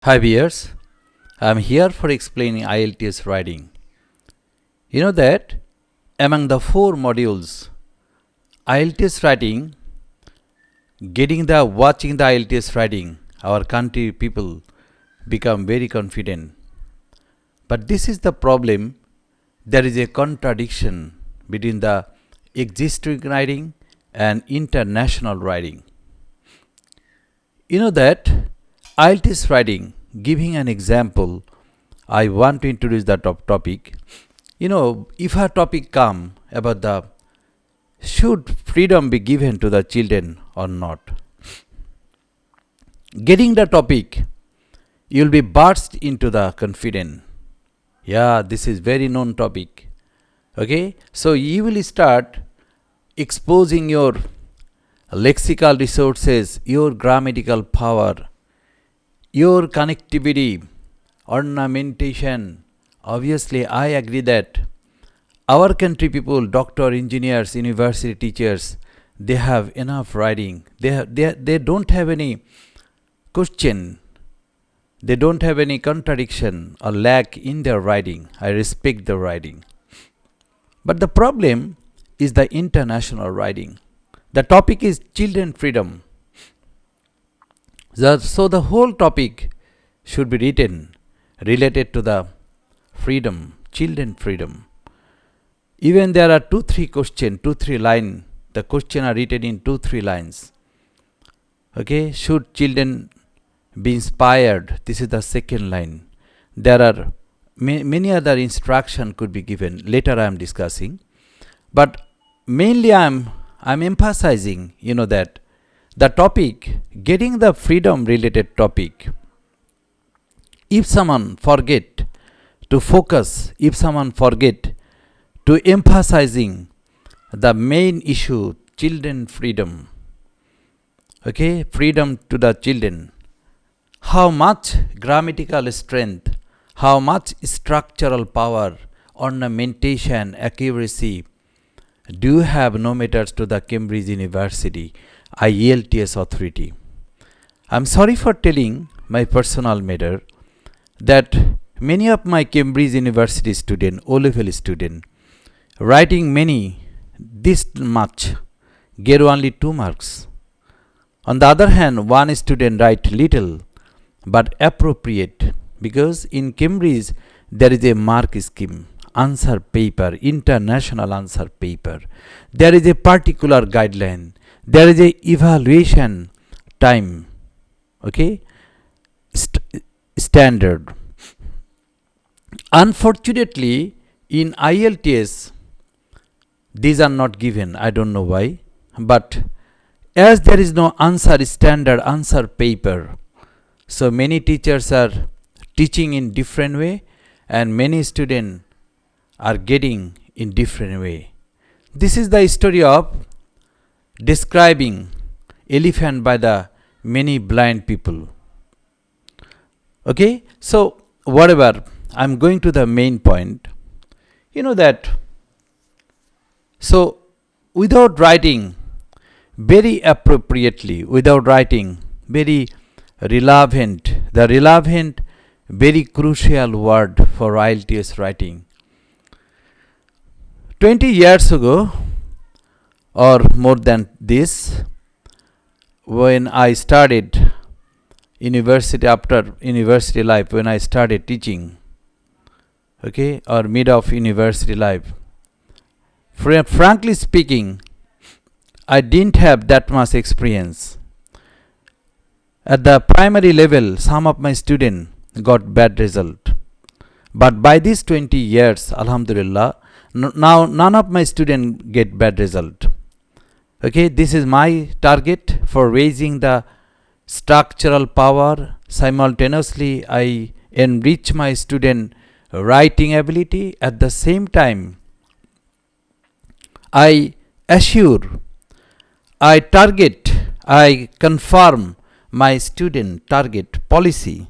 Hi viewers, I am here for explaining IELTS writing. You know that among the four modules, IELTS writing, watching the IELTS writing, our country people become very confident. But this is the problem. There is a contradiction between the existing writing and international writing. You know that IELTS writing, giving an example, I want to introduce the topic. If a topic come about the should freedom be given to the children or not, getting the topic, you'll be burst into the confidence. Yeah, this is very known topic. Okay, so you will start exposing your lexical resources, your grammatical power, your connectivity, ornamentation. Obviously, I agree that our country people, doctor, engineers, university teachers, they have enough writing. They don't have any question. They don't have any contradiction or lack in their writing. I respect the writing. But the problem is the international writing. The topic is children freedom. So the whole topic should be written related to the freedom, children freedom. Even there are 2-3 lines. The question are written in 2-3 lines. Okay, should children be inspired? This is the second line. There are many other instruction could be given. Later I am discussing. But mainly I am emphasizing, that the topic, getting the freedom related topic, if someone forget to focus, if someone forget to emphasizing the main issue, children freedom, okay, freedom to the children, how much grammatical strength, how much structural power, ornamentation, accuracy do you have no matters to the Cambridge University IELTS authority. I'm sorry for telling my personal matter that many of my Cambridge University student, O-level student, writing many this much, get only 2 marks. On the other hand, one student write little but appropriate, because in Cambridge there is a mark scheme, answer paper, international answer paper. There is a particular guideline. There is a evaluation time, okay, standard. Unfortunately, in IELTS, these are not given. I don't know why. But as there is no standard answer paper, so many teachers are teaching in different way and many students are getting in different way. This is the story of describing elephant by the many blind people. Okay, so whatever, I'm going to the main point. So without writing very appropriately, without writing very relevant, the relevant, very crucial word for IELTS writing. 20 years ago or more than this, when I started university, after university life, when I started teaching, okay, or mid of university life, frankly speaking, I didn't have that much experience. At the primary level, some of my students got bad result. But by these 20 years, Alhamdulillah, now none of my students get bad result. Okay, this is my target for raising the structural power. Simultaneously, I enrich my student writing ability. At the same time, I assure, I target, I confirm my student target policy,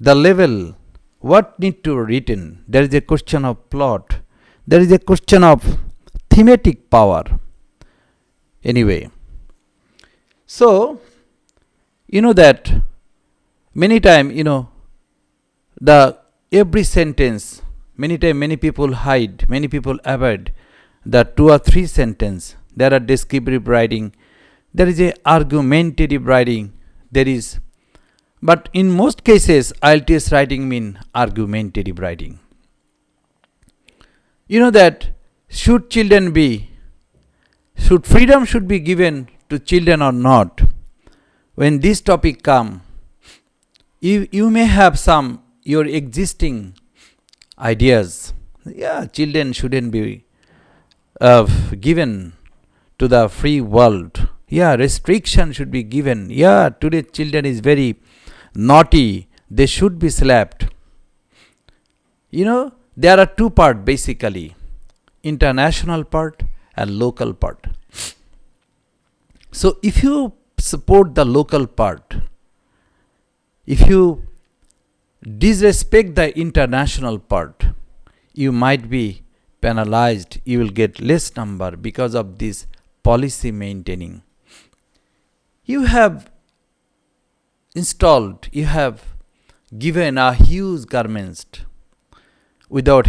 the level, what need to written. There is a question of plot. There is a question of thematic power. Anyway, so that Many time, the every sentence, many time many people hide, many people avoid the two or three sentence. There are descriptive writing, there is a argumentative writing, there is, but in most cases IELTS writing mean argumentative writing. You know that should freedom should be given to children or not? When this topic come, you may have some your existing ideas. Yeah, children shouldn't be given to the free world. Yeah, restriction should be given. Yeah, today children is very naughty, they should be slapped. There are two part basically, international part and local part. So if you support the local part, if you disrespect the international part, you might be penalized, you will get less number because of this policy maintaining. You have installed, you have given a huge garments without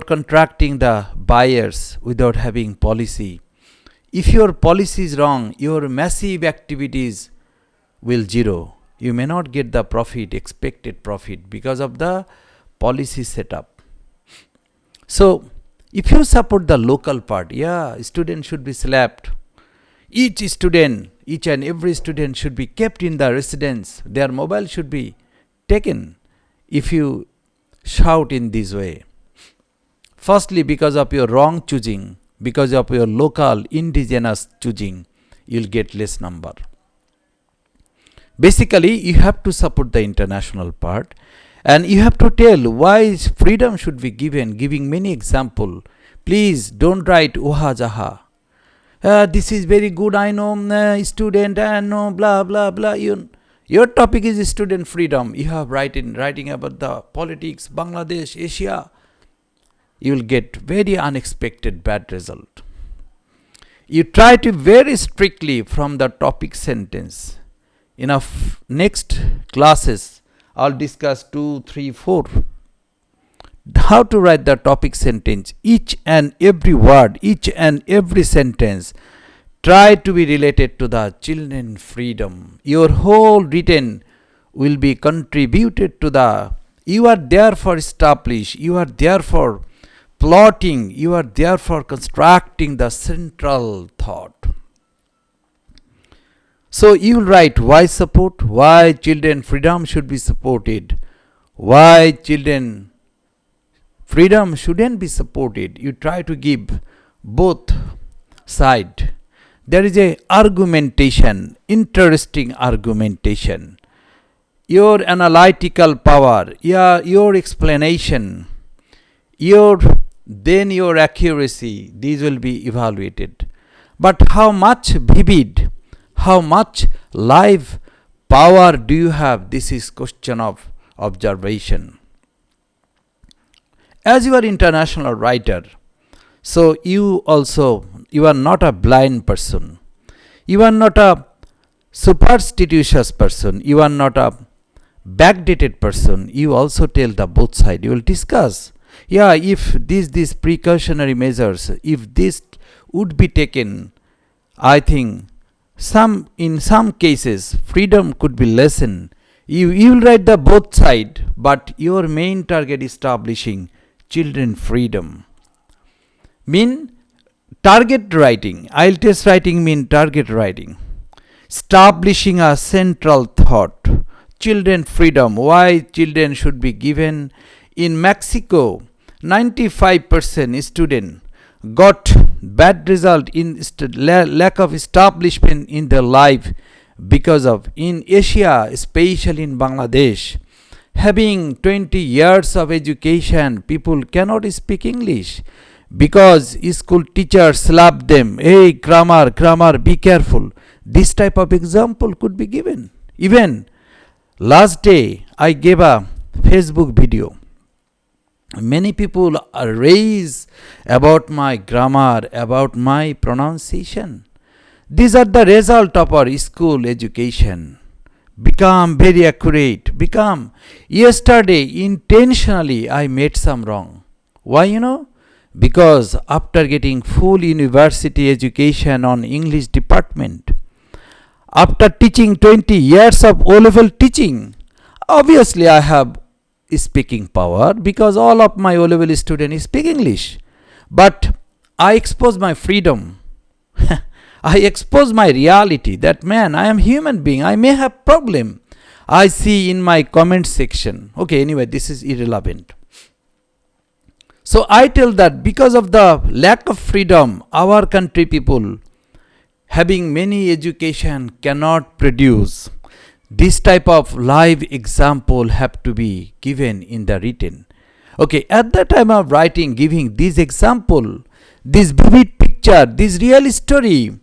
contracting the buyers, without having policy. If your policy is wrong, your massive activities will zero. You may not get the profit, expected profit, because of the policy setup. So if you support the local part, yeah, students should be slapped. Each and every student should be kept in the residence. Their mobile should be taken if you shout in this way. Firstly, because of your wrong choosing, because of your local indigenous choosing, you'll get less number. Basically, you have to support the international part, and you have to tell why freedom should be given, giving many example. Please don't write oha jaha. This is very good, I know, student, I know, blah blah blah. Your topic is student freedom. You have writing about the politics, Bangladesh, Asia. You will get very unexpected bad result. You try to very strictly from the topic sentence. In our next classes, I'll discuss 2, 3, 4. How to write the topic sentence. Each and every word, each and every sentence, try to be related to the children freedom. Your whole written will be contributed to the, you are there for establish, you are there for plotting, you are there for constructing the central thought. So you will write why support, why children freedom should be supported, why children freedom shouldn't be supported. You try to give both side. There is a argumentation, interesting argumentation. Your analytical power, your explanation, your accuracy, these will be evaluated. But how much vivid, how much live power do you have? This is question of observation. As you are international writer, so you are not a blind person. You are not a superstitious person. You are not a backdated person. You also tell the both side. You will discuss. Yeah, if these precautionary measures, if this would be taken, I think in some cases freedom could be lessened. You will write the both side, but your main target is establishing children freedom. Mean target writing. IELTS writing mean target writing. Establishing a central thought. Children freedom. Why children should be given. In Mexico, 95% student got bad result in lack of establishment in their life because of, in Asia, especially in Bangladesh, having 20 years of education, people cannot speak English because school teachers slap them. Hey, grammar, be careful. This type of example could be given. Even last day, I gave a Facebook video. Many people are raised about my grammar, about my pronunciation. These are the result of our school education. become very accurate, become. Yesterday, intentionally, I made some wrong. Why? Because after getting full university education on English department, after teaching 20 years of O-level teaching, obviously I have speaking power because all of my O-level students speak English. But I expose my freedom. I expose my reality that man, I am human being. I may have problem. I see in my comment section. Okay, anyway, this is irrelevant. So I tell that because of the lack of freedom, our country people having many education cannot produce. This type of live example have to be given in the written. Okay, at the time of writing, giving this example, this vivid picture, this real story,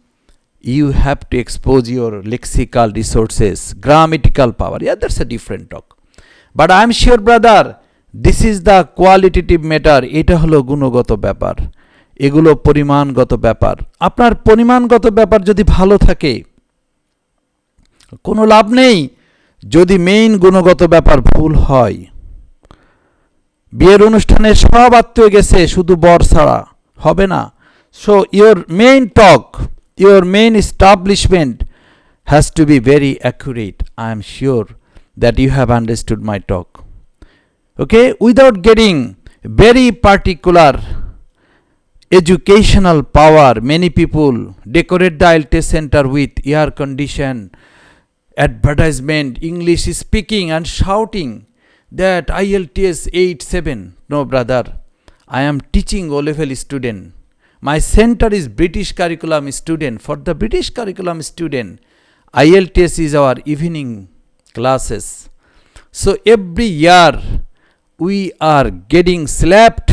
you have to expose your lexical resources, grammatical power. Yeah, that's a different talk. But I am sure, brother, this is the qualitative matter. এটা হলো গুণগত ব্যাপার, এগুলো পরিমাণগত ব্যাপার। আপনার পরিমাণগত ব্যাপার যদি ভালো থাকে কোনো লাভ নেই যদি মেইন গুণগত ব্যাপার ভুল হয়। বিয়ের অনুষ্ঠানে সব আত্মীয় গেছে, শুধু বর ছাড়া হবে না। So your main talk, your main establishment has to be very accurate. I am sure that you have understood my talk. Okay, without getting very particular educational power, many people decorate the IELTS center with air condition, advertisement, English speaking and shouting that IELTS 8-7. No, brother, I am teaching O-level student. My center is British curriculum student. For the British curriculum student, IELTS is our evening classes. So every year we are getting slapped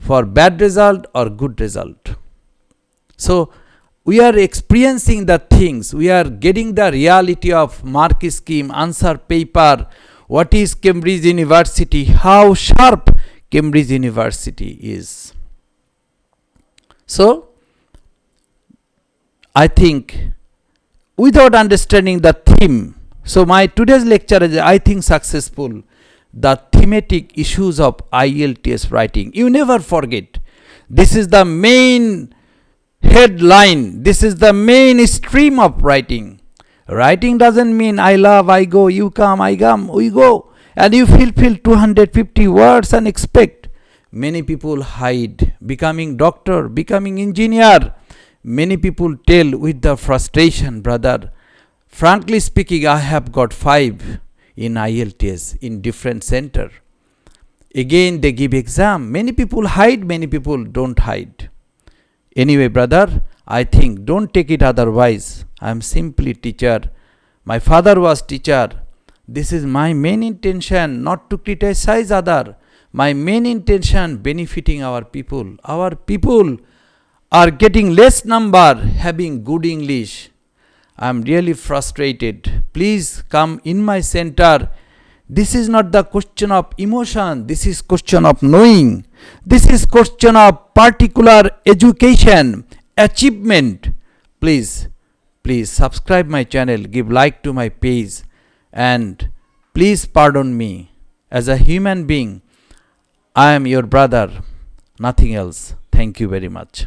for bad result or good result. So we are experiencing the things. We are getting the reality of mark scheme, answer paper, what is Cambridge University, how sharp Cambridge University is. So, I think without understanding the theme, so my today's lecture is, I think, successful. The thematic issues of IELTS writing. You never forget. This is the main headline. This is the main stream of writing. Writing doesn't mean I love, I go, you come, I come, we go. And you fill 250 words and expect. Many people hide, becoming doctor, becoming engineer. Many people tell with the frustration, brother, frankly speaking, I have got 5 in IELTS in different center. Again, they give exam. Many people hide, many people don't hide. Anyway, brother, I think don't take it otherwise. I am simply teacher. My father was teacher. This is my main intention, not to criticize other. My main intention benefiting our people. Our people are getting less number having good English. I am really frustrated. Please come in my center. This is not the question of emotion. This is question of knowing. This is question of particular education, achievement. Please subscribe my channel, give like to my page, and please pardon me. As a human being, I am your brother, nothing else. Thank you very much.